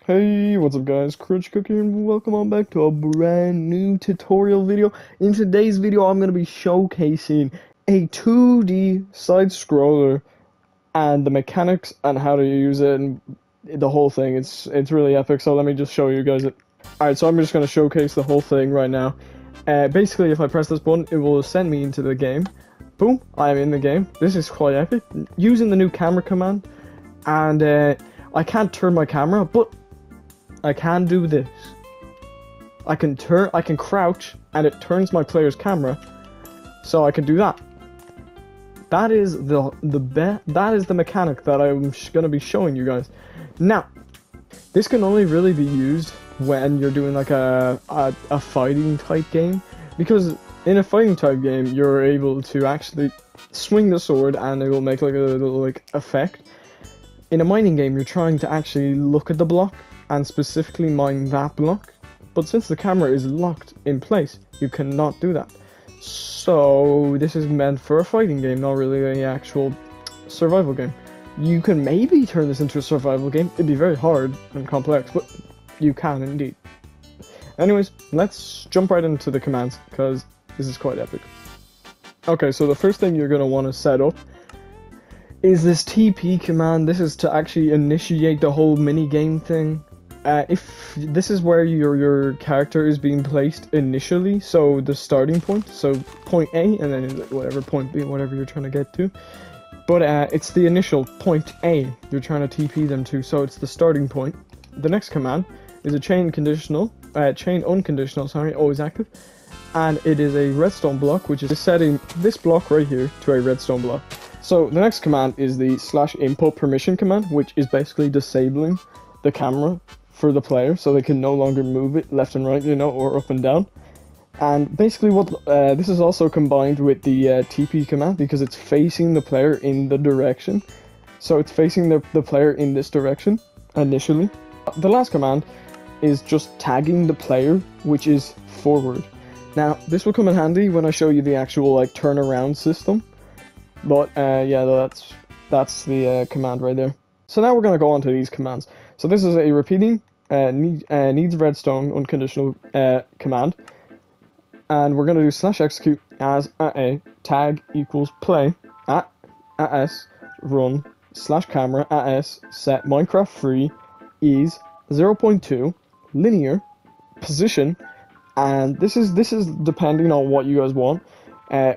Hey, what's up guys, CrunchCookietalk and welcome on back to a brand new tutorial video. In today's video I'm going to be showcasing a 2D side scroller and the mechanics and how to use it and the whole thing. It's really epic, so let me just show you guys it. Alright, so I'm just going to showcase the whole thing right now. Basically if I press this button it will send me into the game. Boom, I am in the game. This is quite epic. Using the new camera command, and I can't turn my camera, but I can do this. I can crouch, and it turns my player's camera, so I can do that. That is that is the mechanic that I'm gonna be showing you guys. Now, this can only really be used when you're doing like a fighting type game, because in a fighting type game you're able to actually swing the sword and it will make like a little like effect. In a mining game you're trying to actually look at the block and specifically mine that block, but since the camera is locked in place, you cannot do that. So this is meant for a fighting game, not really an actual survival game. You can maybe turn this into a survival game. It'd be very hard and complex, but you can indeed. Anyways, let's jump right into the commands, because this is quite epic. Okay, so the first thing you're going to want to set up is this TP command. This is to actually initiate the whole mini game thing. If this is where your character is being placed initially, so the starting point, so point A and then whatever point B, whatever you're trying to get to, but it's the initial point A you're trying to TP them to, so it's the starting point. The next command is a chain unconditional, sorry, always active, and it is a redstone block, which is setting this block right here to a redstone block. So the next command is the /input permission command, which is basically disabling the camera for the player, so they can no longer move it left and right, you know, or up and down. And basically what this is also combined with the TP command, because it's facing the player in the direction. So it's facing the player in this direction initially. The last command is just tagging the player, which is forward. Now this will come in handy when I show you the actual like turnaround system. But yeah, that's the command right there. So now we're going to go on to these commands. So this is a repeating needs redstone unconditional command, and we're going to do /execute as a tag equals play @s run /camera @s set Minecraft free ease 0.2 linear position, and this is depending on what you guys want.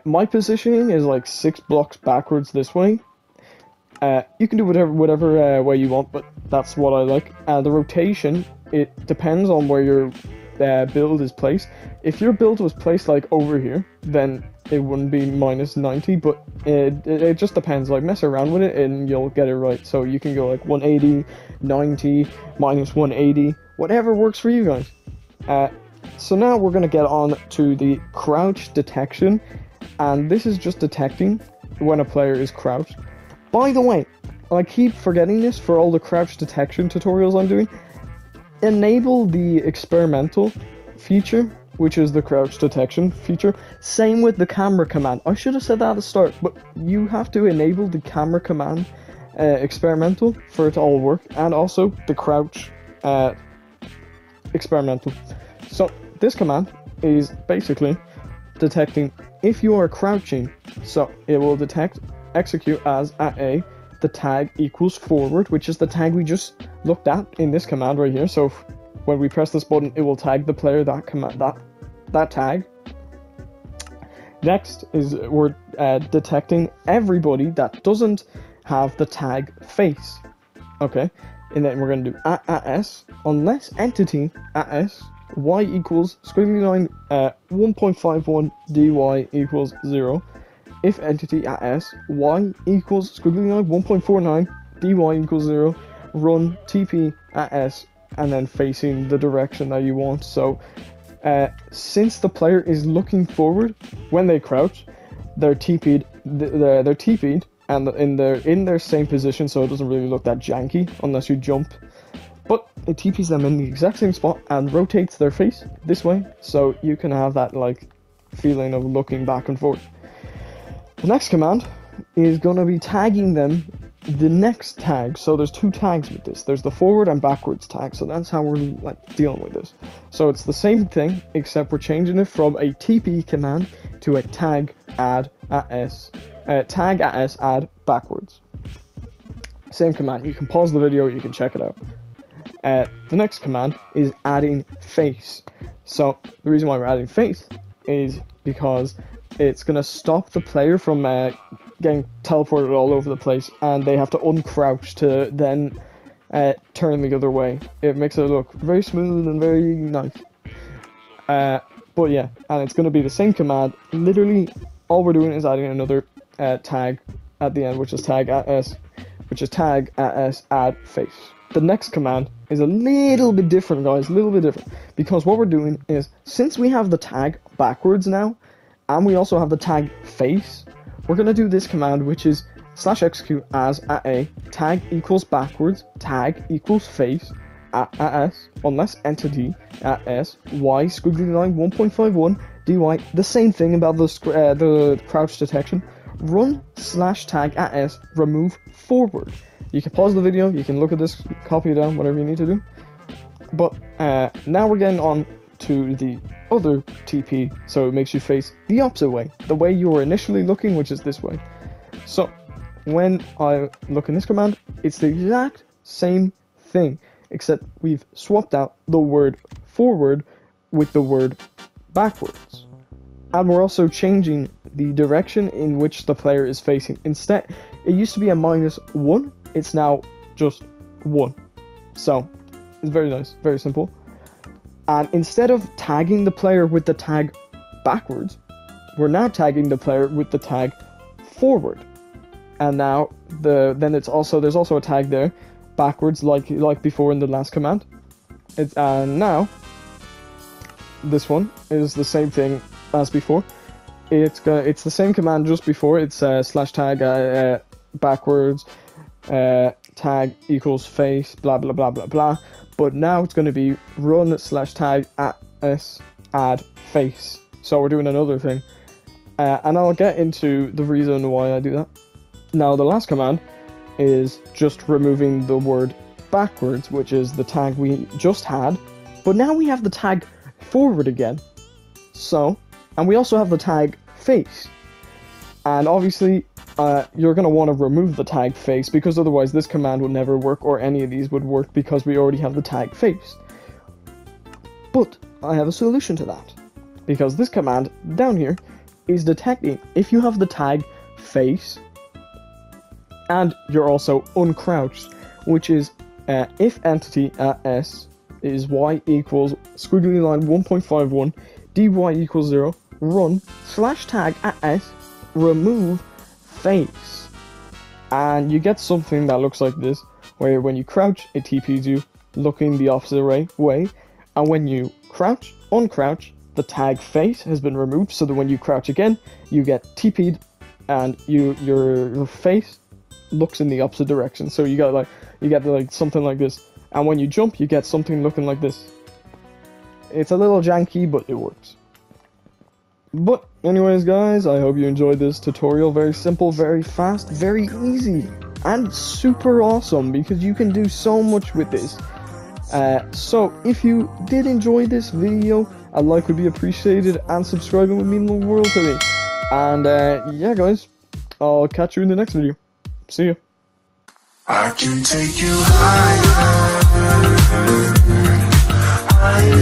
My positioning is like 6 blocks backwards this way. You can do whatever way you want, but that's what I like. The rotation, it depends on where your build is placed. If your build was placed like over here, then it wouldn't be -90, but it just depends. Like, mess around with it and you'll get it right. So you can go like 180, 90, -180, whatever works for you guys. So now we're going to get on to the crouch detection, and this is just detecting when a player is crouched. By the way, I keep forgetting this for all the crouch detection tutorials I'm doing. Enable the experimental feature, which is the crouch detection feature. Same with the camera command. I should have said that at the start, but you have to enable the camera command experimental for it to all work, and also the crouch experimental. So this command is basically detecting if you are crouching, so it will detect execute as the tag equals forward, which is the tag we just looked at in this command right here. So when we press this button, it will tag the player that command that tag. Next is we're detecting everybody that doesn't have the tag face. Okay, and then we're going to do @s unless entity @s y equals squiggly line 1.51 dy equals 0. If entity @s y equals squiggly line 1.49 dy equals 0, run TP @s and then facing the direction that you want. So since the player is looking forward when they crouch, they're TP'd. They're TP'd and in their same position, so it doesn't really look that janky unless you jump. But it TPs them in the exact same spot and rotates their face this way, so you can have that like feeling of looking back and forth. The next command is going to be tagging them the next tag, so there's two tags with this. There's the forward and backwards tag, so that's how we're like dealing with this. So it's the same thing, except we're changing it from a TP command to a tag add add backwards. Same command. You can pause the video, you can check it out. The next command is adding face. So the reason why we're adding face is because it's gonna stop the player from getting teleported all over the place, and they have to uncrouch to then turn the other way. It makes it look very smooth and very nice. But yeah, and it's going to be the same command. Literally, all we're doing is adding another tag at the end, which is tag add face. The next command is a little bit different, guys, a little bit different, because what we're doing is, since we have the tag backwards now, and we also have the tag face, we're going to do this command, which is /execute as @a tag equals backwards tag equals face @s unless entity @s y squiggly line 1.51 dy. The same thing about the crouch detection. Run /tag @s remove forward. You can pause the video, you can look at this, copy it down, whatever you need to do. But now we're getting on to the other TP, so it makes you face the opposite way, the way you were initially looking, which is this way. So when I look in this command, it's the exact same thing, except we've swapped out the word forward with the word backwards. And we're also changing the direction in which the player is facing. Instead, it used to be a -1, it's now just 1. So it's very nice, very simple. And instead of tagging the player with the tag backwards, we're now tagging the player with the tag forward. And now there's also a tag there backwards, like before in the last command. And now this one is the same thing as before. It's the same command just before. It's /tag backwards tag equals face blah blah blah blah blah. But now it's going to be run /tag add face. So we're doing another thing, and I'll get into the reason why I do that. Now the last command is just removing the word backwards, which is the tag we just had, but now we have the tag forward again. So, and we also have the tag face, and obviously you're going to want to remove the tag face, because otherwise this command would never work, or any of these would work, because we already have the tag face. But I have a solution to that, because this command down here is detecting if you have the tag face and you're also uncrouched, which is if entity s is y equals squiggly line 1.51 dy equals 0, run /tag s remove face, and you get something that looks like this, where when you crouch it TPs you looking the opposite way, and when you uncrouch, the tag face has been removed, so that when you crouch again you get TP'd and your face looks in the opposite direction. So you get like something like this, and when you jump you get something looking like this. It's a little janky, but it works. But anyways guys, I hope you enjoyed this tutorial. Very simple, very fast, very easy, and super awesome, because you can do so much with this. So if you did enjoy this video, a like would be appreciated, and subscribing would mean the world to me. And yeah guys, I'll catch you in the next video. See ya. I can take you higher.